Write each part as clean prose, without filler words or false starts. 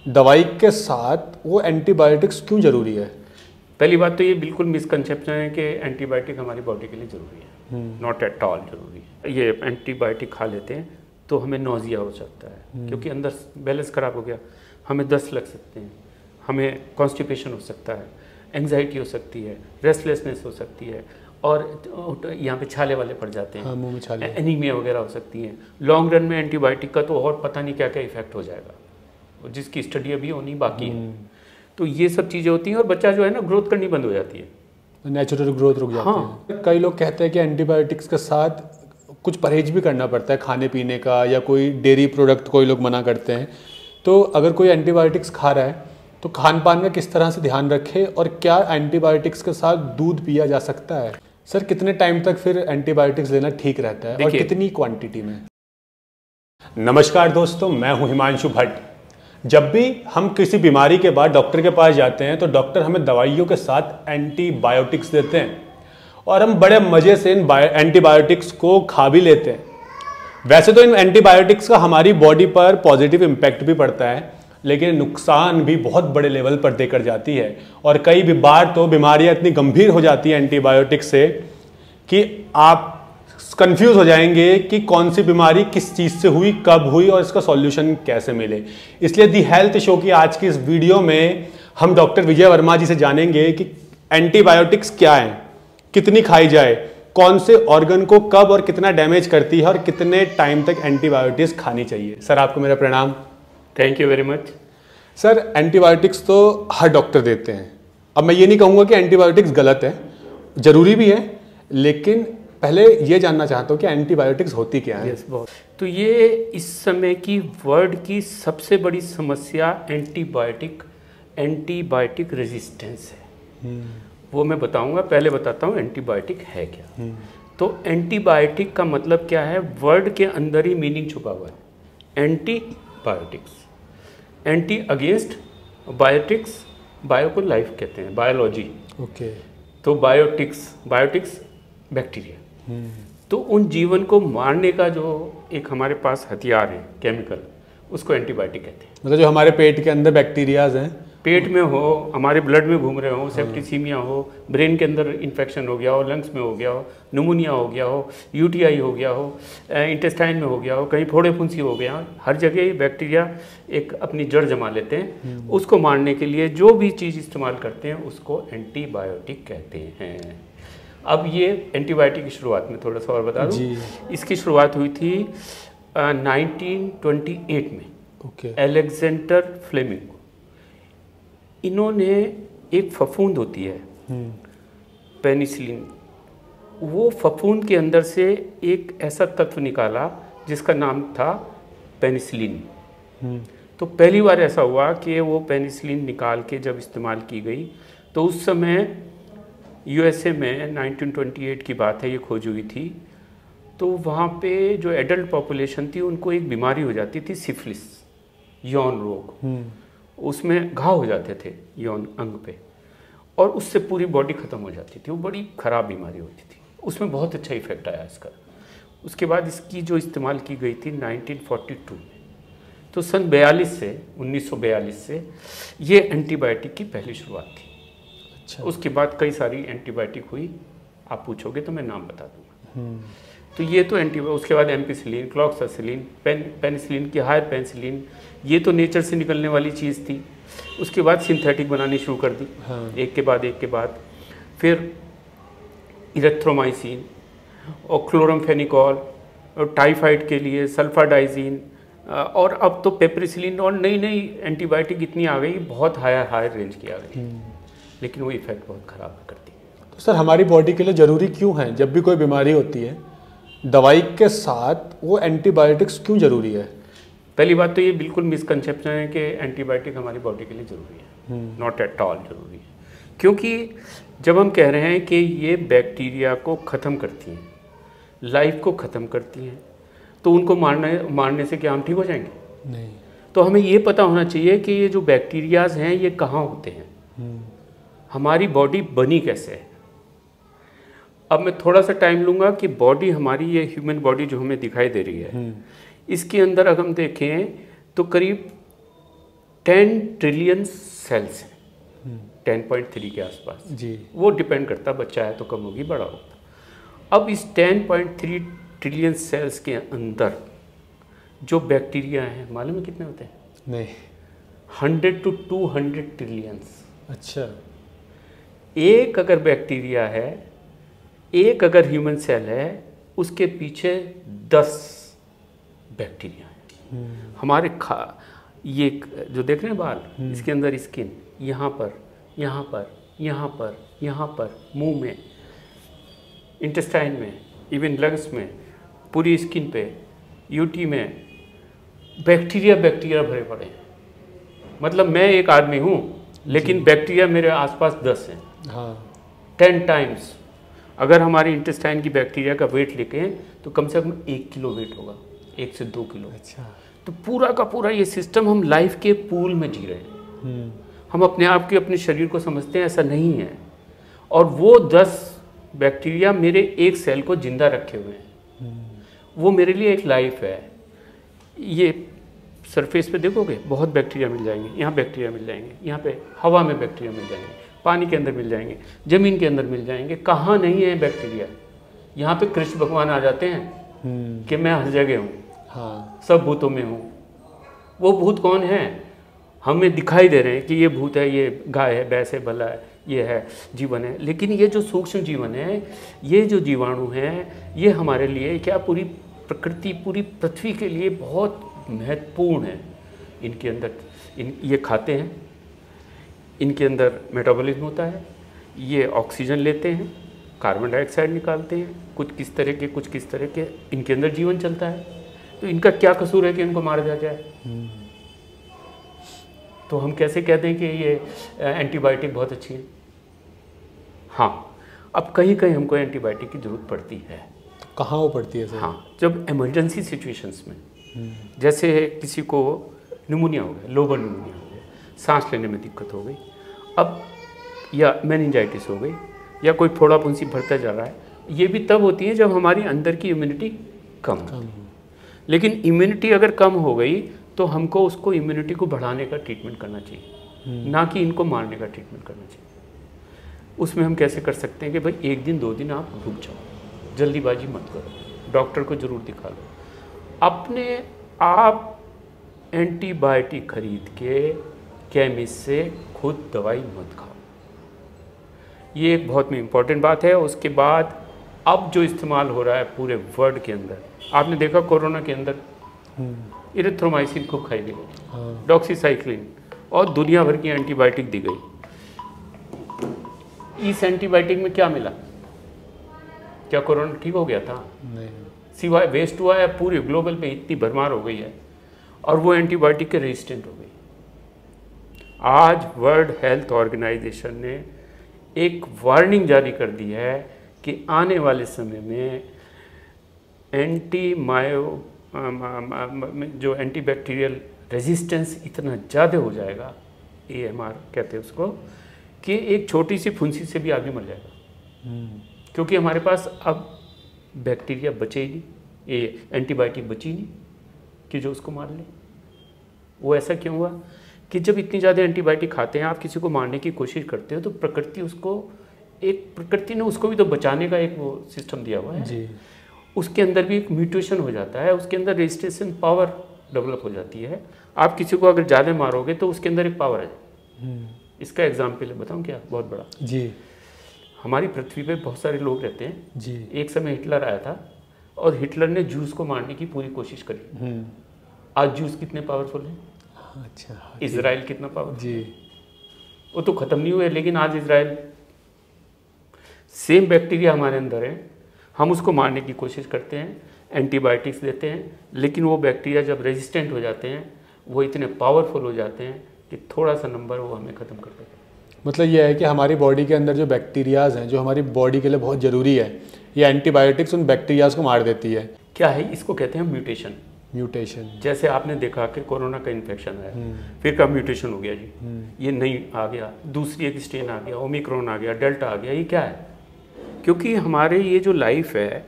दवाई के साथ वो एंटीबायोटिक्स क्यों जरूरी है? पहली बात तो ये बिल्कुल मिसकंसेप्शन है कि एंटीबायोटिक हमारी बॉडी के लिए ज़रूरी है। नॉट एट ऑल ज़रूरी है। ये एंटीबायोटिक खा लेते हैं तो हमें नोजिया हो सकता है क्योंकि अंदर बैलेंस ख़राब हो गया, हमें दस्त लग सकते हैं, हमें कॉन्स्टिपेशन हो सकता है, एंग्जाइटी हो सकती है, रेस्टलेसनेस हो सकती है और यहाँ पे छाले वाले पड़ जाते हैं। हाँ, मुंह में छाले, एनीमिया वगैरह हो सकती है। लॉन्ग रन में एंटीबायोटिक का तो और पता नहीं क्या क्या इफेक्ट हो जाएगा, जिसकी स्टडी अभी होनी बाकी है। तो ये सब चीज़ें होती हैं और बच्चा जो है ना ग्रोथ करनी बंद हो जाती है, नेचुरल ग्रोथ रुक जाती है। कई लोग कहते हैं कि एंटीबायोटिक्स के साथ कुछ परहेज भी करना पड़ता है खाने पीने का, या कोई डेयरी प्रोडक्ट कोई लोग मना करते हैं। तो अगर कोई एंटीबायोटिक्स खा रहा है तो खान पान का किस तरह से ध्यान रखे, और क्या एंटीबायोटिक्स के साथ दूध पिया जा सकता है? सर, कितने टाइम तक फिर एंटीबायोटिक्स लेना ठीक रहता है और कितनी क्वांटिटी में? नमस्कार दोस्तों, मैं हूं हिमांशु भट्ट। जब भी हम किसी बीमारी के बाद डॉक्टर के पास जाते हैं तो डॉक्टर हमें दवाइयों के साथ एंटीबायोटिक्स देते हैं और हम बड़े मज़े से इन एंटीबायोटिक्स को खा भी लेते हैं। वैसे तो इन एंटीबायोटिक्स का हमारी बॉडी पर पॉजिटिव इम्पैक्ट भी पड़ता है, लेकिन नुकसान भी बहुत बड़े लेवल पर देकर जाती है। और कई बार तो बीमारियां इतनी गंभीर हो जाती हैं एंटीबायोटिक्स से कि आप कंफ्यूज हो जाएंगे कि कौन सी बीमारी किस चीज़ से हुई, कब हुई और इसका सॉल्यूशन कैसे मिले। इसलिए दी हेल्थ शो की आज की इस वीडियो में हम डॉक्टर विजय वर्मा जी से जानेंगे कि एंटीबायोटिक्स क्या है, कितनी खाई जाए, कौन से ऑर्गन को कब और कितना डैमेज करती है और कितने टाइम तक एंटीबायोटिक्स खानी चाहिए। सर, आपको मेरा प्रणाम। Thank you very much. Sir, antibiotics तो हर डॉक्टर देते हैं। अब मैं ये नहीं कहूँगा कि एंटीबायोटिक्स गलत है, ज़रूरी भी है, लेकिन पहले ये जानना चाहता हूँ कि एंटीबायोटिक्स होती क्या है? यस, बहुत। तो ये इस समय की वर्ल्ड की सबसे बड़ी समस्या एंटीबायोटिक रेजिस्टेंस है। वो मैं बताऊंगा, पहले बताता हूँ एंटीबायोटिक है क्या। तो एंटीबायोटिक का मतलब क्या है, वर्ड के अंदर ही मीनिंग छुपा हुआ है। Antibiotics, anti against, biotics, bio को लाइफ कहते हैं, बायोलॉजी। ओके। तो बायोटिक्स बैक्टीरिया। तो उन जीवन को मारने का जो एक हमारे पास हथियार है, केमिकल, उसको एंटीबायोटिक कहते हैं। मतलब जो हमारे पेट के अंदर बैक्टीरियाज हैं, पेट में हो, हमारे ब्लड में घूम रहे हो, सेप्टिसीमिया हो, ब्रेन के अंदर इन्फेक्शन हो गया हो, लंग्स में हो गया हो, निमोनिया हो गया हो, यूटीआई हो गया हो, इंटेस्टाइन में हो गया हो, कहीं फोड़े फुंसी हो गया हो, हर जगह ये बैक्टीरिया एक अपनी जड़ जमा लेते हैं। उसको मारने के लिए जो भी चीज़ इस्तेमाल करते हैं उसको एंटीबायोटिक कहते हैं। अब ये एंटीबायोटिक की शुरुआत में थोड़ा सा और बता दूँ, इसकी शुरुआत हुई थी 1928 में। ओके। अलेक्जेंडर फ्लेमिंग, इन्होंने एक फफूंद होती है पेनिसिलिन, वो फफूंद के अंदर से एक ऐसा तत्व निकाला जिसका नाम था पेनिसिलिन। तो पहली बार ऐसा हुआ कि वो पेनिसिलिन निकाल के जब इस्तेमाल की गई तो उस समय यूएसए में 1928 की बात है, ये खोज हुई थी। तो वहाँ पे जो एडल्ट पॉपुलेशन थी उनको एक बीमारी हो जाती थी, सिफिलिस, यौन रोग। उसमें घाव हो जाते थे यौन अंग पे और उससे पूरी बॉडी ख़त्म हो जाती थी। वो बड़ी ख़राब बीमारी होती थी। उसमें बहुत अच्छा इफेक्ट आया इसका। उसके बाद इसकी जो इस्तेमाल की गई थी 1942 में, तो सन 1942 से ये एंटीबायोटिक की पहली शुरुआत थी। अच्छा। उसके बाद कई सारी एंटीबायोटिक हुई, आप पूछोगे तो मैं नाम बता दूंगा। तो ये तो उसके बाद एम्पिसिलिन, क्लॉक्सासिलिन, पेनिसिलिन की हायर पेनिसिलिन, ये तो नेचर से निकलने वाली चीज़ थी। उसके बाद सिंथेटिक बनानी शुरू कर दी। एक के बाद फिर इरेथ्रोमाइसिन और क्लोरमफेनिकॉल, और टाइफाइड के लिए सल्फाडाइजिन, और अब तो पेप्रिसिलिन, और नई एंटीबायोटिक इतनी आ गई, बहुत हायर रेंज की आ गई, लेकिन वो इफेक्ट बहुत ख़राब करती है। तो सर, हमारी बॉडी के लिए ज़रूरी क्यों है, जब भी कोई बीमारी होती है दवाई के साथ वो एंटीबायोटिक्स क्यों ज़रूरी है? पहली बात तो ये बिल्कुल मिसकंसेप्शन है कि एंटीबायोटिक हमारी बॉडी के लिए ज़रूरी है। नॉट एट ऑल ज़रूरी है। क्योंकि जब हम कह रहे हैं कि ये बैक्टीरिया को ख़त्म करती हैं, लाइफ को ख़त्म करती हैं, तो उनको मारने से क्या हम ठीक हो जाएंगे? नहीं। तो हमें ये पता होना चाहिए कि ये जो बैक्टीरियाज हैं ये कहाँ होते हैं, हमारी बॉडी बनी कैसे है। अब मैं थोड़ा सा टाइम लूँगा कि बॉडी हमारी, ये ह्यूमन बॉडी जो हमें दिखाई दे रही है, इसके अंदर अगर हम देखें तो करीब 10 ट्रिलियन सेल्स हैं, 10.3 के आसपास जी। वो डिपेंड करता, बच्चा है तो कम होगी, बड़ा होगा। अब इस 10.3 ट्रिलियन सेल्स के अंदर जो बैक्टीरिया हैं मालूम है कितने होते हैं? नहीं। 100 to 200 ट्रिलियंस। अच्छा। एक अगर बैक्टीरिया है, एक अगर ह्यूमन सेल है, उसके पीछे 10 बैक्टीरिया हैं। हमारे ये जो देख रहे हैं बाल, इसके अंदर स्किन, यहाँ पर, यहाँ पर, यहाँ पर, यहाँ पर, मुंह में, इंटेस्टाइन में, इवन लंग्स में, पूरी स्किन पे, यूटी में बैक्टीरिया भरे पड़े हैं। मतलब मैं एक आदमी हूँ, लेकिन बैक्टीरिया मेरे आसपास 10 हैं। हाँ। 10 टाइम्स। अगर हमारे इंटेस्टाइन की बैक्टीरिया का वेट लेके तो कम से कम 1 किलो वेट होगा, 1 से 2 किलो। अच्छा। तो पूरा का पूरा ये सिस्टम, हम लाइफ के पूल में जी रहे हैं। हम अपने आप के, अपने शरीर को समझते हैं, ऐसा नहीं है। और वो 10 बैक्टीरिया मेरे एक सेल को जिंदा रखे हुए हैं। वो मेरे लिए एक लाइफ है। ये सरफेस पे देखोगे बहुत बैक्टीरिया मिल जाएंगे, यहाँ बैक्टीरिया मिल जाएंगे, यहाँ पे हवा में बैक्टीरिया मिल जाएंगे, पानी के अंदर मिल जाएंगे, ज़मीन के अंदर मिल जाएंगे। कहाँ नहीं है बैक्टीरिया? यहाँ पे कृष्ण भगवान आ जाते हैं कि मैं हर जगह हूँ, हाँ, सब भूतों में हूँ। वो भूत कौन है? हमें दिखाई दे रहे हैं कि ये भूत है, ये गाय है, भैंस है, भला है, ये है, जीवन है। लेकिन ये जो सूक्ष्म जीवन है, ये जो जीवाणु हैं, ये हमारे लिए क्या, पूरी प्रकृति, पूरी पृथ्वी के लिए बहुत महत्वपूर्ण है। इनके अंदर ये खाते हैं, इनके अंदर मेटाबॉलिज्म होता है, ये ऑक्सीजन लेते हैं, कार्बन डाइऑक्साइड निकालते हैं, कुछ किस तरह के इनके अंदर जीवन चलता है। तो इनका क्या कसूर है कि इनको मारा जाए? तो हम कैसे कहते हैं कि ये एंटीबायोटिक बहुत अच्छी है? हाँ, अब कहीं कहीं हमको एंटीबायोटिक की ज़रूरत पड़ती है। कहाँ वो पड़ती है सर? हाँ, जब इमरजेंसी सिचुएशंस में, जैसे किसी को निमोनिया हो गया, लोबर निमोनिया हो गया, सांस लेने में दिक्कत हो गई, अब या मेनिंजाइटिस हो गई, या कोई फोड़ा फुंसी भरता जा रहा है, ये भी तब होती है जब हमारी अंदर की इम्यूनिटी कम हो। लेकिन इम्यूनिटी अगर कम हो गई तो हमको उसको इम्यूनिटी को बढ़ाने का ट्रीटमेंट करना चाहिए, ना कि इनको मारने का ट्रीटमेंट करना चाहिए। उसमें हम कैसे कर सकते हैं कि भाई 1 दिन 2 दिन आप रुक जाओ, जल्दीबाजी मत करो, डॉक्टर को ज़रूर दिखा लो। अपने आप एंटीबायोटिक खरीद के केमिस्ट से खुद दवाई मत खाओ, ये एक बहुत इम्पॉर्टेंट बात है। उसके बाद अब जो इस्तेमाल हो रहा है पूरे वर्ल्ड के अंदर, आपने देखा कोरोना के अंदर इरिथ्रोमाइसिन खूब खाई गई, डॉक्सीसाइक्लिन, और दुनिया भर की एंटीबायोटिक दी गई। इस एंटीबायोटिक में क्या मिला? क्या कोरोना ठीक हो गया था? नहीं, सिवाय वेस्ट हुआ है। पूरे ग्लोबल पे इतनी भरमार हो गई है और वो एंटीबायोटिक के रेजिस्टेंट हो गई। आज वर्ल्ड हेल्थ ऑर्गेनाइजेशन ने एक वार्निंग जारी कर दी है कि आने वाले समय में जो एंटीबैक्टीरियल रेजिस्टेंस इतना ज़्यादा हो जाएगा, AMR कहते हैं उसको, कि एक छोटी सी फुंसी से भी आदमी मर जाएगा। क्योंकि हमारे पास अब बैक्टीरिया बचे ही नहीं, ये एंटीबायोटिक बची नहीं कि जो उसको मार ले। वो ऐसा क्यों हुआ कि जब इतनी ज़्यादा एंटीबायोटिक खाते हैं, आप किसी को मारने की कोशिश करते हो, तो प्रकृति ने उसको भी तो बचाने का एक वो सिस्टम दिया हुआ है जी। उसके अंदर भी एक म्यूटेशन हो जाता है, उसके अंदर रेजिस्टेंस पावर डेवलप हो जाती है। आप किसी को अगर ज़्यादा मारोगे तो उसके अंदर एक पावर है। इसका एग्जाम्पल बताऊँ क्या, बहुत बड़ा जी। हमारी पृथ्वी पे बहुत सारे लोग रहते हैं जी। एक समय हिटलर आया था और हिटलर ने जूस को मारने की पूरी कोशिश करी। आज जूस कितने पावरफुल हैं? अच्छा। इजराइल कितना पावरफुल जी। वो तो ख़त्म नहीं हुए, लेकिन आज इजराइल, सेम बैक्टीरिया हमारे अंदर है, हम उसको मारने की कोशिश करते हैं, एंटीबायोटिक्स देते हैं, लेकिन वो बैक्टीरिया जब रेजिस्टेंट हो जाते हैं, वो इतने पावरफुल हो जाते हैं कि थोड़ा सा नंबर वो हमें ख़त्म कर देते हैं। मतलब ये है कि हमारी बॉडी के अंदर जो बैक्टीरियाज हैं, जो हमारी बॉडी के लिए बहुत ज़रूरी है, ये एंटीबायोटिक्स उन बैक्टीरियाज को मार देती है। क्या है, इसको कहते हैं म्यूटेशन। जैसे आपने देखा कि कोरोना का इन्फेक्शन आया, फिर का म्यूटेशन हो गया जी, ये नहीं आ गया, दूसरी एक स्ट्रेन आ गया, ओमिक्रॉन आ गया, डेल्टा आ गया। ये क्या है? क्योंकि हमारे ये जो लाइफ है,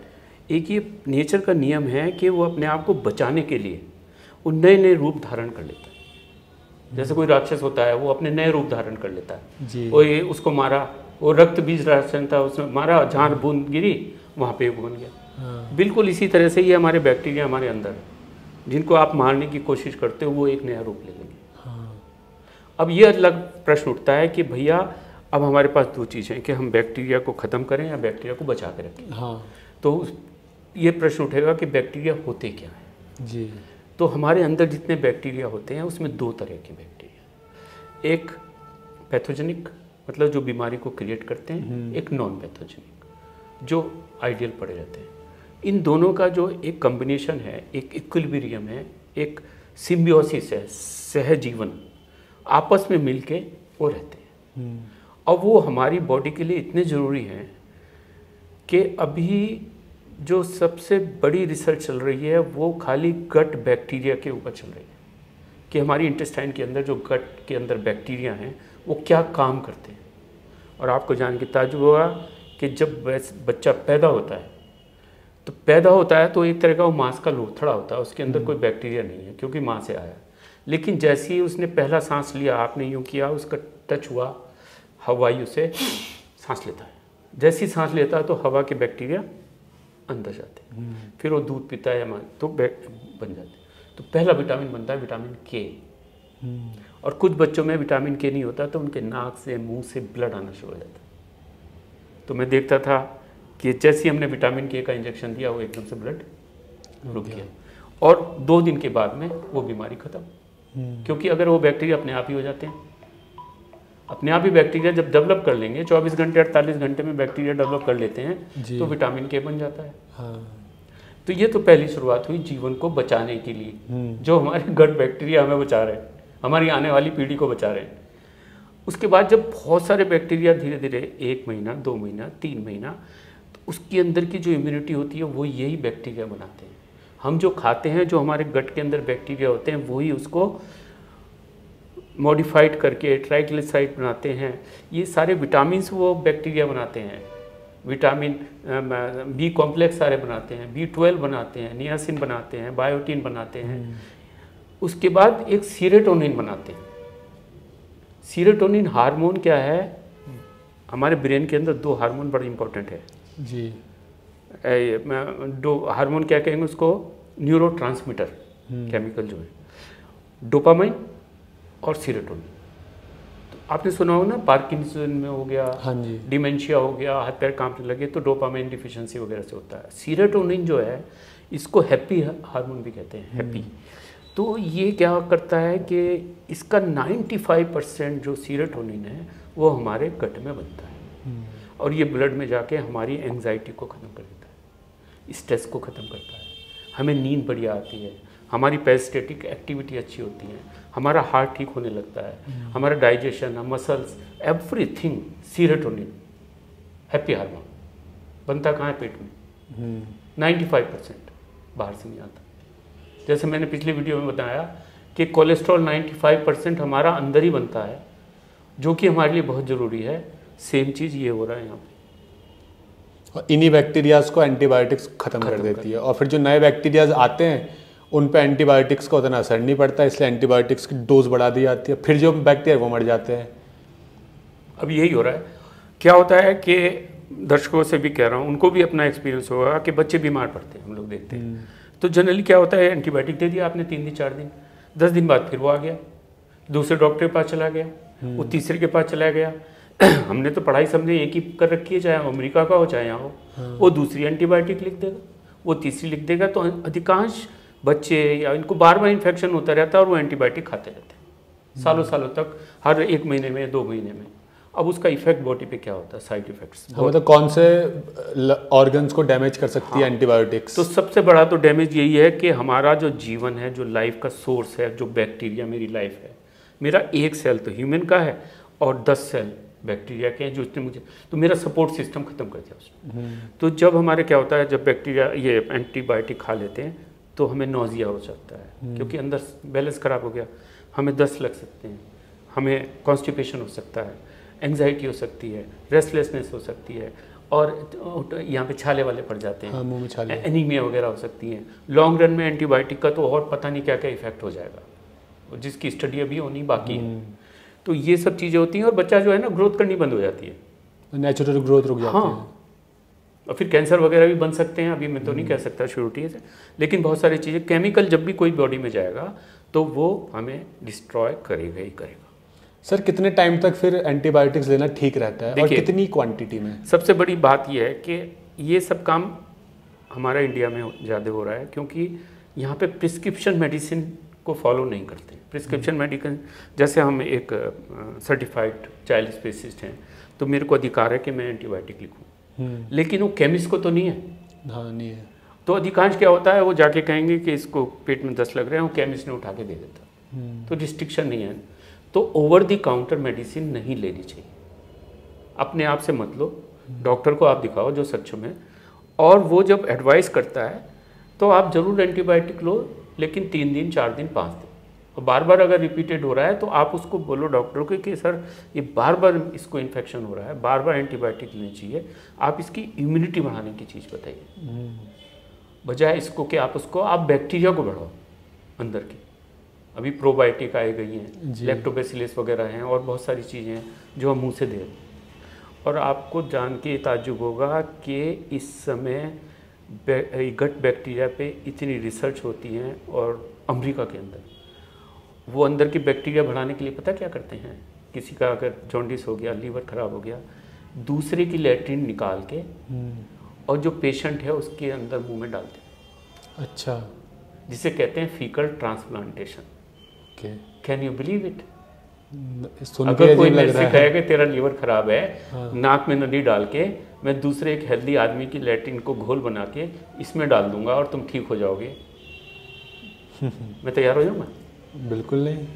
एक ये नेचर का नियम है कि वो अपने आप को बचाने के लिए वो नए नए रूप धारण कर लेता है। जैसे कोई राक्षस होता है वो अपने नए रूप धारण कर लेता है जी। वो ये उसको मारा, वो रक्त बीज राक्षस था, उसने मारा, जहाँ बूंद गिरी वहाँ पे एक बन गया। बिल्कुल इसी तरह से ये हमारे बैक्टीरिया हमारे अंदर है, जिनको आप मारने की कोशिश करते हो वो एक नया रूप ले लेंगे। अब ये अलग प्रश्न उठता है कि भैया अब हमारे पास दो चीज़ें कि हम बैक्टीरिया को ख़त्म करें या बैक्टीरिया को बचा के रखें। तो ये प्रश्न उठेगा कि बैक्टीरिया होते क्या हैं जी। तो हमारे अंदर जितने बैक्टीरिया होते हैं उसमें दो तरह के बैक्टीरिया, एक पैथोजेनिक मतलब जो बीमारी को क्रिएट करते हैं, एक नॉन पैथोजेनिक जो आइडियल पड़े रहते हैं। इन दोनों का जो एक कॉम्बिनेशन है, एक इक्विलिब्रियम है, एक सिम्बियोसिस है, सहजीवन, आपस में मिलके वो रहते हैं। अब वो हमारी बॉडी के लिए इतने ज़रूरी हैं कि अभी जो सबसे बड़ी रिसर्च चल रही है वो खाली गट बैक्टीरिया के ऊपर चल रही है कि हमारी इंटेस्टाइन के अंदर जो गट के अंदर बैक्टीरिया हैं वो क्या काम करते हैं। और आपको जान के ताज्जुब होगा कि जब बच्चा पैदा होता है तो एक तरह का वो मांस का लोथड़ा होता है, उसके अंदर कोई बैक्टीरिया नहीं है क्योंकि माँ से आया। लेकिन जैसे ही उसने पहला सांस लिया, आपने यूँ किया, उसका टच हुआ, हवाई उसे सांस लेता है। जैसी सांस लेता है तो हवा के बैक्टीरिया अंदर जाते हैं, फिर वो दूध पीता है तो बन जाते हैं। तो पहला विटामिन बनता है विटामिन के। और कुछ बच्चों में विटामिन के नहीं होता तो उनके नाक से मुंह से ब्लड आना शुरू हो जाता है। तो मैं देखता था कि जैसे ही हमने विटामिन के का इंजेक्शन दिया वो एकदम से ब्लड रुक गया और 2 दिन के बाद में वो बीमारी खत्म। क्योंकि अगर वो बैक्टीरिया अपने आप ही हो जाते हैं, अपने आप ही बैक्टीरिया जब डेवलप कर लेंगे, 24 घंटे 48 घंटे में बैक्टीरिया डेवलप कर लेते हैं तो विटामिन के बन जाता है। तो ये तो पहली शुरुआत हुई जीवन को बचाने के लिए, जो हमारे गट बैक्टीरिया हमें बचा रहे हैं, हमारी आने वाली पीढ़ी को बचा रहे हैं। उसके बाद जब बहुत सारे बैक्टीरिया धीरे धीरे 1 महीना 2 महीना 3 महीना, तो उसके अंदर की जो इम्यूनिटी होती है वो यही बैक्टीरिया बनाते हैं। हम जो खाते हैं, जो हमारे गट के अंदर बैक्टीरिया होते हैं, वही उसको मॉडिफाइड करके ट्राइग्लिसराइड बनाते हैं। ये सारे विटामिन्स वो बैक्टीरिया बनाते हैं, विटामिन बी कॉम्प्लेक्स सारे बनाते हैं, B12 बनाते हैं, नियासिन बनाते हैं, बायोटिन बनाते हैं। उसके बाद एक सीरोटोनिन बनाते हैं। सीरोटोनिन हार्मोन क्या है? हमारे ब्रेन के अंदर 2 हार्मोन बड़े इंपॉर्टेंट है जी। 2 हार्मोन क्या कहेंगे उसको, न्यूरोट्रांसमीटर केमिकल जो है, डोपामाइन और सीरोटोनिन। तो आपने सुना हो ना, पार्किंसन में हो गया, हाँ जी, डिमेंशिया हो गया, हाथ पैर कांपने लगे तो डोपामाइन डिफिशिएंसी वगैरह से होता है। सीरोटोनिन जो है इसको हैप्पी हार्मोन भी कहते हैं, हैप्पी। तो ये क्या करता है कि इसका 95% जो सीरोटोनिन है वो हमारे गट में बनता है और ये ब्लड में जाके हमारी एंग्जाइटी को ख़त्म कर देता है, स्ट्रेस को ख़त्म करता है, हमें नींद बढ़िया आती है, हमारी पेरिस्टेटिक एक्टिविटी अच्छी होती है, हमारा हार्ट ठीक होने लगता है, हमारा digestion, muscles, everything. Serotonin happy hormone बनता कहाँ है? पेट में। 95% बाहर से नहीं आता। जैसे मैंने पिछली वीडियो में बताया कि कोलेस्ट्रॉल 95% हमारा अंदर ही बनता है, जो कि हमारे लिए बहुत ज़रूरी है। सेम चीज़ ये हो रहा है यहाँ पे। और इन्हीं बैक्टीरियाज को एंटीबायोटिक्स ख़त्म कर देती है, और फिर जो नए बैक्टीरियाज आते हैं उन पे एंटीबायोटिक्स का उतना असर नहीं पड़ता, इसलिए एंटीबायोटिक्स की डोज बढ़ा दी जाती है, फिर जो बैक्टीरिया वो मर जाते हैं। अब यही हो रहा है। क्या होता है कि दर्शकों से भी कह रहा हूँ, उनको भी अपना एक्सपीरियंस होगा कि बच्चे बीमार पड़ते हैं, हम लोग देखते हैं। तो जनरली क्या होता है, एंटीबायोटिक दे दिया आपने 3 दिन 4 दिन, 10 दिन बाद फिर वो आ गया, दूसरे डॉक्टर के पास चला गया, वो तीसरे के पास चला गया। हमने तो पढ़ाई समझे एक ही कर रखी है, चाहे अमेरिका का हो चाहे यहाँ हो। वो दूसरी एंटीबायोटिक लिख देगा, वो तीसरी लिख देगा। तो अधिकांश बच्चे या इनको बार इन्फेक्शन होता रहता है और वो एंटीबायोटिक खाते रहते हैं सालों सालों तक, हर 1 महीने में 2 महीने में। अब उसका इफेक्ट बॉडी पे क्या होता है, साइड इफेक्ट्स। मतलब कौन से ऑर्गन्स को डैमेज कर सकती है एंटीबायोटिक्स? तो सबसे बड़ा तो डैमेज यही है कि हमारा जो जीवन है, जो लाइफ का सोर्स है, जो बैक्टीरिया मेरी लाइफ है, मेरा 1 सेल तो ह्यूमन का है और 10 सेल बैक्टीरिया के हैं, जो इसने मुझे, तो मेरा सपोर्ट सिस्टम खत्म कर दिया उसने। तो जब हमारे क्या होता है, जब बैक्टीरिया ये एंटीबायोटिक खा लेते हैं तो हमें नोजिया हो सकता है, क्योंकि अंदर बैलेंस खराब हो गया, हमें दस्त लग सकते हैं, हमें कॉन्स्टिपेशन हो सकता है, एंग्जाइटी हो सकती है, रेस्टलेसनेस हो सकती है, और यहाँ पे छाले वाले पड़ जाते हैं, मुंह में छाले, एनीमिया वगैरह हो सकती है। लॉन्ग रन में एंटीबायोटिक का तो और पता नहीं क्या क्या इफेक्ट हो जाएगा और जिसकी स्टडी अभी होनी बाकी है। तो ये सब चीज़ें होती हैं और बच्चा जो है ना ग्रोथ करनी बंद हो जाती है, नेचुरल ग्रोथ रुक जाती है। हाँ, और फिर कैंसर वगैरह भी बन सकते हैं। अभी मैं तो नहीं कह सकता श्योरिटी से, लेकिन बहुत सारी चीज़ें, केमिकल जब भी कोई बॉडी में जाएगा तो वो हमें डिस्ट्रॉय करेगा ही करेगा। सर कितने टाइम तक फिर एंटीबायोटिक्स लेना ठीक रहता है और कितनी क्वांटिटी में? सबसे बड़ी बात यह है कि ये सब काम हमारा इंडिया में ज़्यादा हो रहा है क्योंकि यहाँ पे प्रिस्क्रिप्शन मेडिसिन को फॉलो नहीं करते। प्रिस्क्रिप्शन मेडिसिन, जैसे हम एक सर्टिफाइड चाइल्ड स्पेसिस्ट हैं तो मेरे को अधिकार है कि मैं एंटीबायोटिक लिखूँ, लेकिन वो केमिस्ट को तो नहीं है। हाँ, नहीं है। तो अधिकांश क्या होता है, वो जाके कहेंगे कि इसको पेट में दस्त लग रहे हैं, वो केमिस्ट ने उठा के दे देता। तो रिस्ट्रिक्शन नहीं है। तो ओवर द काउंटर मेडिसिन नहीं लेनी चाहिए। अपने आप से मत लो, डॉक्टर को आप दिखाओ जो सक्षम है, और वो जब एडवाइस करता है तो आप ज़रूर एंटीबायोटिक लो, लेकिन 3 दिन 4 दिन 5 दिन, और बार बार अगर रिपीटेड हो रहा है तो आप उसको बोलो डॉक्टर को कि सर ये बार बार इसको इन्फेक्शन हो रहा है, बार बार एंटीबायोटिक लेनी चाहिए, आप इसकी इम्यूनिटी बढ़ाने की चीज़ बताइए, बजाय इसको कि आप बैक्टीरिया को बढ़ाओ अंदर की। अभी प्रोबायोटिक आई गई हैं, लैक्टोबैसिलस वगैरह हैं, और बहुत सारी चीज़ें हैं जो हम मुँह से दे रहे हैं। और आपको जान के ताज्जुब होगा कि इस समय गट बैक्टीरिया पे इतनी रिसर्च होती हैं, और अमेरिका के अंदर वो अंदर की बैक्टीरिया बढ़ाने के लिए पता क्या करते हैं, किसी का अगर जॉन्डिस हो गया, लीवर ख़राब हो गया, दूसरे की लैट्रिन निकाल के और जो पेशेंट है उसके अंदर मुंह में डालते हैं। अच्छा, जिसे कहते हैं faecal transplantation. Can you believe it? अगर कोई मेरे से कहे कि तेरा लीवर खराब है, नाक में नली डाल के मैं दूसरे एक हेल्दी आदमी की लैट्रिन को घोल बना के इसमें डाल दूंगा और तुम ठीक हो जाओगे, मैं तैयार हो जाऊंगा? बिल्कुल नहीं।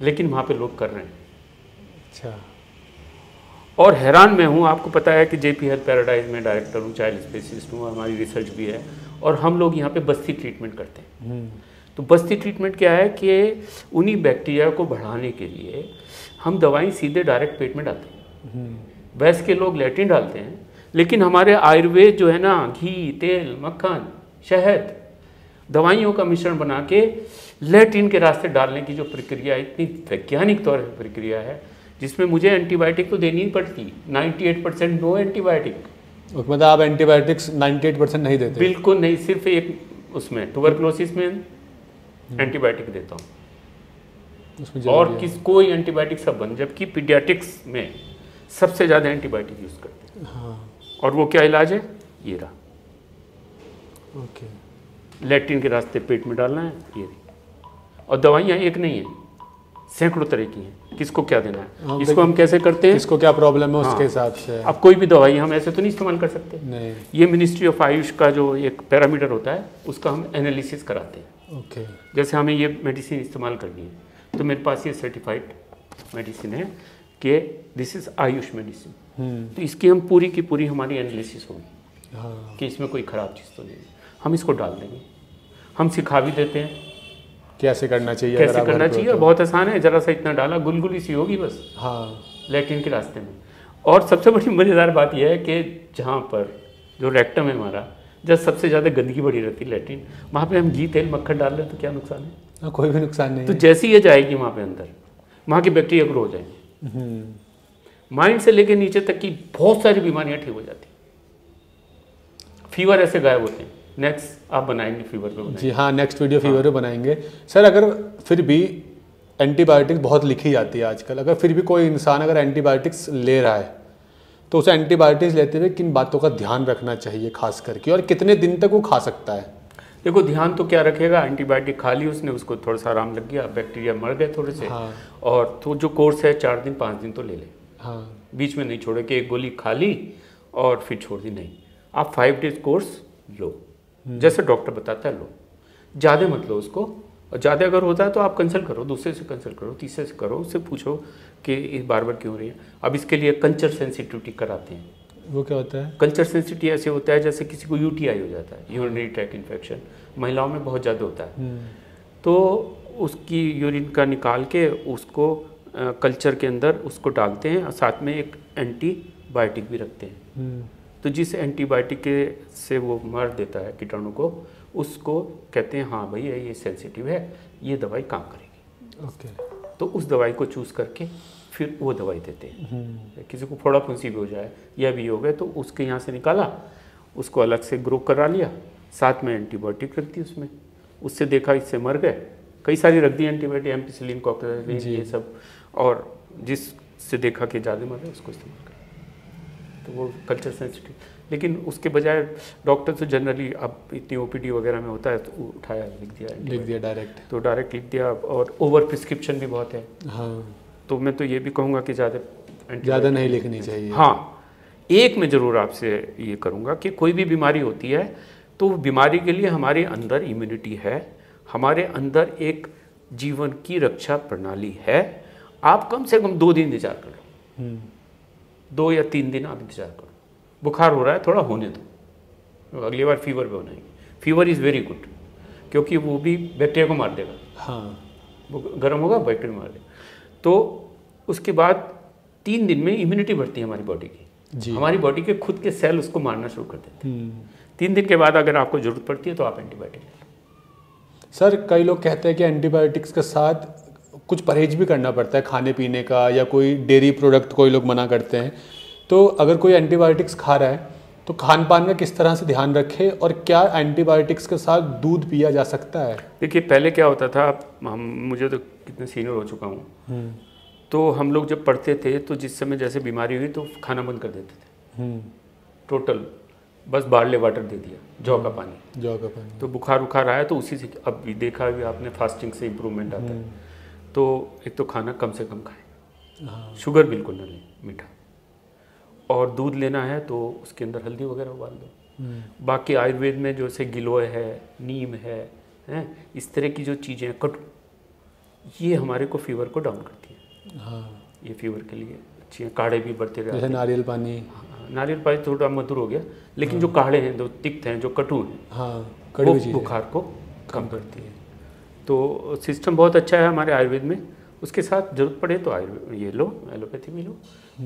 लेकिन वहाँ पे लोग कर रहे हैं। अच्छा। और हैरान मैं हूँ, आपको पता है कि जेपी हेल्थ पैराडाइज में डायरेक्टर हूँ, चाइल्ड स्पेसिस्ट हूँ, हमारी रिसर्च भी है, और हम लोग यहाँ पे बस्ती ट्रीटमेंट करते हैं। तो बस्ती ट्रीटमेंट क्या है कि उन्हीं बैक्टीरिया को बढ़ाने के लिए हम दवाई सीधे डायरेक्ट पेट में डालते हैं। वैसे के लोग लैट्रिन डालते हैं, लेकिन हमारे आयुर्वेद जो है ना, घी, तेल, मक्खन, शहद, दवाइयों का मिश्रण बना के लैट्रिन के रास्ते डालने की जो प्रक्रिया है, इतनी वैज्ञानिक तौर पर प्रक्रिया है, जिसमें मुझे एंटीबायोटिक तो देनी ही पड़ती। 98% नो एंटीबायोटिक। मतलब आप एंटीबायोटिक्स 98% नहीं देते? बिल्कुल नहीं, सिर्फ एक उसमें ट्यूबरकुलोसिस में एंटीबायोटिक देता हूँ, और कोई एंटीबायोटिक सब बंद, जबकि पीडियाट्रिक्स में सबसे ज़्यादा एंटीबायोटिक यूज़ करते हैं। हाँ। और वो क्या इलाज है? ये रहा। ओके। लैट्रिन के रास्ते पेट में डालना है, ये रही। और दवाइयाँ एक नहीं है, सैकड़ों तरह की हैं, किसको क्या देना है, इसको हम कैसे करते हैं, किसको क्या प्रॉब्लम है उसके हिसाब से। अब कोई भी दवाई हम ऐसे तो नहीं इस्तेमाल कर सकते। नहीं। ये मिनिस्ट्री ऑफ आयुष का जो एक पैरामीटर होता है, उसका हम एनालिसिस कराते हैं। ओके। जैसे हमें ये मेडिसिन इस्तेमाल करनी है, तो मेरे पास ये सर्टिफाइड मेडिसिन है कि दिस इज़ आयुष मेडिसिन, तो इसकी हम पूरी की पूरी हमारी एनालिसिस होगी। हाँ। कि इसमें कोई ख़राब चीज़ तो नहीं है, हम इसको डाल देंगे। हम सिखा भी देते हैं कैसे करना चाहिए, कैसे करना चाहिए, और बहुत आसान है, ज़रा सा इतना डाला, गुलगुली सी होगी बस। हाँ। लैट्रिन के रास्ते में। और सबसे बड़ी मज़ेदार बात यह है कि जहाँ पर जो रेक्टम है हमारा, जब सबसे ज़्यादा गंदगी बड़ी रहती है लैट्रिन, वहाँ पे हम घी, तेल, मक्खन डाल रहे हैं तो क्या नुकसान है? कोई भी नुकसान नहीं। तो जैसे ही ये जाएगी वहाँ पे अंदर, वहाँ के बैक्टीरिया ग्रो हो जाएंगे, माइंड से लेकर नीचे तक की बहुत सारी बीमारियाँ ठीक हो जाती, फीवर ऐसे गायब होते हैं। नेक्स्ट आप बनाएंगे फीवर पे बनाएंगे। जी हाँ, नेक्स्ट वीडियो फीवर पे बनाएंगे। सर अगर फिर भी एंटीबायोटिक्स बहुत लिखी जाती है आजकल, अगर फिर भी कोई इंसान अगर एंटीबायोटिक्स ले रहा है तो उसे एंटीबायोटिक्स लेते हुए किन बातों का ध्यान रखना चाहिए खास करके, और कितने दिन तक वो खा सकता है? देखो, ध्यान तो क्या रखेगा, एंटीबायोटिक खा ली उसने, उसको थोड़ा सा आराम लग गया, बैक्टीरिया मर गए थोड़े से। हाँ। और तो जो कोर्स है 4 दिन 5 दिन तो ले ले। हाँ। बीच में नहीं छोड़े कि एक गोली खा ली और फिर छोड़ दी, नहीं। आप 5 डेज कोर्स लो, जैसे डॉक्टर बताता है लो, ज़्यादा मत लो उसको। और ज़्यादा अगर होता है तो आप कंसल्ट करो, दूसरे से कंसल्ट करो, तीसरे से करो, उससे पूछो कि इस बार बार क्यों हो रही है। अब इसके लिए कल्चर सेंसिटिविटी कराते हैं। वो क्या होता है? कल्चर सेंसिटिविटी ऐसे होता है जैसे किसी को यूटीआई हो जाता है, यूरिनरी ट्रैक्ट इन्फेक्शन, महिलाओं में बहुत ज़्यादा होता है। तो उसकी यूरिन का निकाल के उसको कल्चर के अंदर उसको डालते हैं, और साथ में एक एंटीबायोटिक भी रखते हैं। तो जिस एंटीबायोटिक के से वो मार देता है कीटाणु को, उसको कहते हैं हाँ भाई ये सेंसिटिव है, ये दवाई काम करेगी। ओके। तो उस दवाई को चूज़ करके फिर वो दवाई देते हैं। किसी को फोड़ा फुंसी भी हो जाए या भी हो गए तो उसके यहाँ से निकाला, उसको अलग से ग्रो करा लिया, साथ में एंटीबायोटिक रख दी उसमें, उससे देखा इससे मर गए, कई सारी रख दी एंटीबायोटिक, एम्पिसिलिन, कॉकरेलिन, ये सब, और जिससे देखा कि ज़्यादा मर रहे उसको इस्तेमाल करें। तो वो कल्चर सेंसिटिव, लेकिन उसके बजाय डॉक्टर तो जनरली अब इतनी ओपीडी वगैरह में होता है तो उठाया लिख दिया डायरेक्ट, तो डायरेक्ट लिख दिया। और ओवर प्रिस्क्रिप्शन भी बहुत है। हाँ, तो मैं तो ये भी कहूँगा कि ज़्यादा नहीं लिखनी चाहिए। हाँ, एक मैं ज़रूर आपसे ये करूँगा कि कोई भी बीमारी होती है तो बीमारी के लिए हमारे अंदर इम्यूनिटी है, हमारे अंदर एक जीवन की रक्षा प्रणाली है। आप कम से कम 2 दिन इंतजार करो, 2 या 3 दिन आप इंतजार करो। बुखार हो रहा है, थोड़ा होने दो, अगली बार फीवर भी होना ही। फीवर इज़ वेरी गुड, क्योंकि वो भी बैक्टीरिया को मार देगा। हाँ, वो गर्म होगा, बैक्टीरिया मार देगा। तो उसके बाद 3 दिन में इम्यूनिटी बढ़ती है हमारी बॉडी की, हमारी बॉडी के खुद के सेल उसको मारना शुरू कर देते हैं। 3 दिन के बाद अगर आपको ज़रूरत पड़ती है तो आप एंटीबायोटिक लें। सर, कई लोग कहते हैं कि एंटीबायोटिक्स के साथ कुछ परहेज भी करना पड़ता है खाने पीने का, या कोई डेयरी प्रोडक्ट कोई लोग मना करते हैं। तो अगर कोई एंटीबायोटिक्स खा रहा है तो खान पान का किस तरह से ध्यान रखे, और क्या एंटीबायोटिक्स के साथ दूध पिया जा सकता है? देखिए, पहले क्या होता था, मुझे तो कितने सीनियर हो चुका हूँ, तो हम लोग जब पढ़ते थे तो जिस समय जैसे बीमारी हुई तो खाना बंद कर देते थे टोटल, बस बार्ले वाटर दे दिया, जौ का पानी। तो बुखार आया तो उसी से, अब भी देखा भी आपने, फास्टिंग से इम्प्रूवमेंट आता है। तो एक तो खाना कम से कम खाएं, शुगर बिल्कुल ना लें, मीठा, और दूध लेना है तो उसके अंदर हल्दी वगैरह उबाल दो। बाकी आयुर्वेद में जैसे गिलोय है, नीम है, इस तरह की जो चीज़ें हैं, कटु, ये हमारे को फीवर को डाउन करती हैं। हाँ, ये फीवर के लिए अच्छी हैं। काढ़े भी बढ़ते रहते हैं, जैसे नारियल पानी। नारियल पानी थोड़ा मधुर हो गया, लेकिन जो काढ़े हैं, जो तिक्त हैं, जो कटु हैं, वो बुखार को कम करती है। तो सिस्टम बहुत अच्छा है हमारे आयुर्वेद में। उसके साथ जरूरत पड़े तो आयुर्वेद ये लो, एलोपैथी भी लो।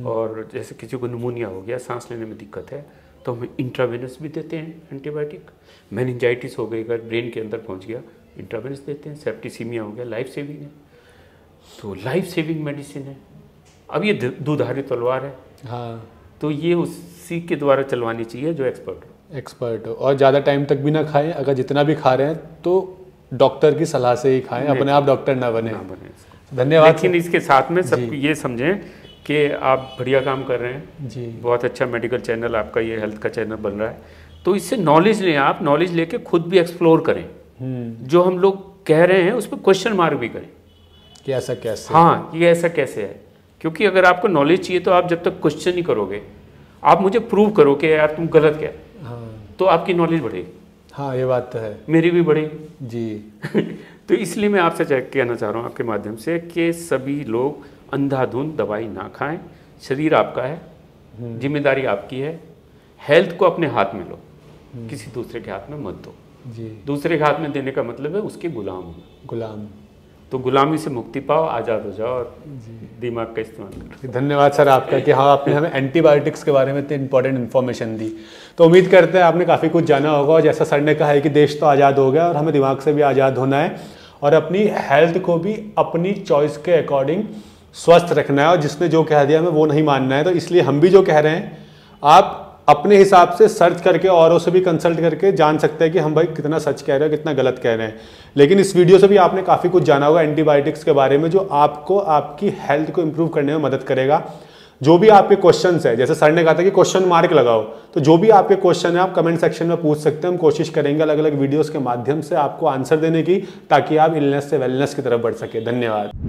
और जैसे किसी को निमोनिया हो गया, सांस लेने में दिक्कत है, तो हम इंट्रावेनस भी देते हैं एंटीबायोटिक। मेनिंजाइटिस हो गई, अगर ब्रेन के अंदर पहुंच गया, इंट्रावेनस देते हैं। सेप्टिसीमिया हो गया, लाइफ सेविंग है, तो लाइफ सेविंग मेडिसिन है। अब ये दुधारी तलवार है। हाँ, तो ये उसी के द्वारा चलवानी चाहिए जो एक्सपर्ट हो। और ज़्यादा टाइम तक भी ना खाएं, अगर जितना भी खा रहे हैं तो डॉक्टर की सलाह से ही खाएं, अपने आप डॉक्टर ना बने। धन्यवाद। लेकिन इसके साथ में सब ये समझें कि आप बढ़िया काम कर रहे हैं जी, बहुत अच्छा मेडिकल चैनल आपका, ये हेल्थ का चैनल बन रहा है, तो इससे नॉलेज लें। आप नॉलेज लेके खुद भी एक्सप्लोर करें, जो हम लोग कह रहे हैं उस पर क्वेश्चन मार्क भी करें कि ऐसा कैसे, हाँ, ये ऐसा कैसे है। क्योंकि अगर आपको नॉलेज चाहिए तो आप जब तक क्वेश्चन नहीं करोगे, आप मुझे प्रूव करो कि यार तुम गलत क्या, तो आपकी नॉलेज बढ़ेगी। हाँ, ये बात तो है, मेरी भी बढ़ेगी जी। तो इसलिए मैं आपसे कहना चाह रहा हूँ आपके माध्यम से कि सभी लोग अंधाधुंध दवाई ना खाएं। शरीर आपका है, जिम्मेदारी आपकी है। हेल्थ को अपने हाथ में लो, किसी दूसरे के हाथ में मत दो जी। दूसरे के हाथ में देने का मतलब है उसके गुलाम। तो गुलामी से मुक्ति पाओ, आज़ाद हो जाओ और दिमाग का इस्तेमाल करो। धन्यवाद सर आपका कि हाँ, आपने हमें एंटीबायोटिक्स के बारे में इतनी इंपॉर्टेंट इन्फॉर्मेशन दी। तो उम्मीद करते हैं आपने काफ़ी कुछ जाना होगा, और जैसा सर ने कहा है कि देश तो आज़ाद हो गया और हमें दिमाग से भी आज़ाद होना है, और अपनी हेल्थ को भी अपनी चॉइस के अकॉर्डिंग स्वस्थ रखना है, और जिसने जो कह दिया हमें वो नहीं मानना है। तो इसलिए हम भी जो कह रहे हैं, आप अपने हिसाब से सर्च करके औरों से भी कंसल्ट करके जान सकते हैं कि हम भाई कितना सच कह रहे हैं, कितना गलत कह रहे हैं। लेकिन इस वीडियो से भी आपने काफ़ी कुछ जाना होगा एंटीबायोटिक्स के बारे में, जो आपको आपकी हेल्थ को इंप्रूव करने में मदद करेगा। जो भी आपके क्वेश्चंस है, जैसे सर ने कहा था कि क्वेश्चन मार्क लगाओ, तो जो भी आपके क्वेश्चन है आप कमेंट सेक्शन में पूछ सकते हैं। हम कोशिश करेंगे अलग अलग वीडियोज़ के माध्यम से आपको आंसर देने की, ताकि आप इलनेस से वेलनेस की तरफ बढ़ सके। धन्यवाद।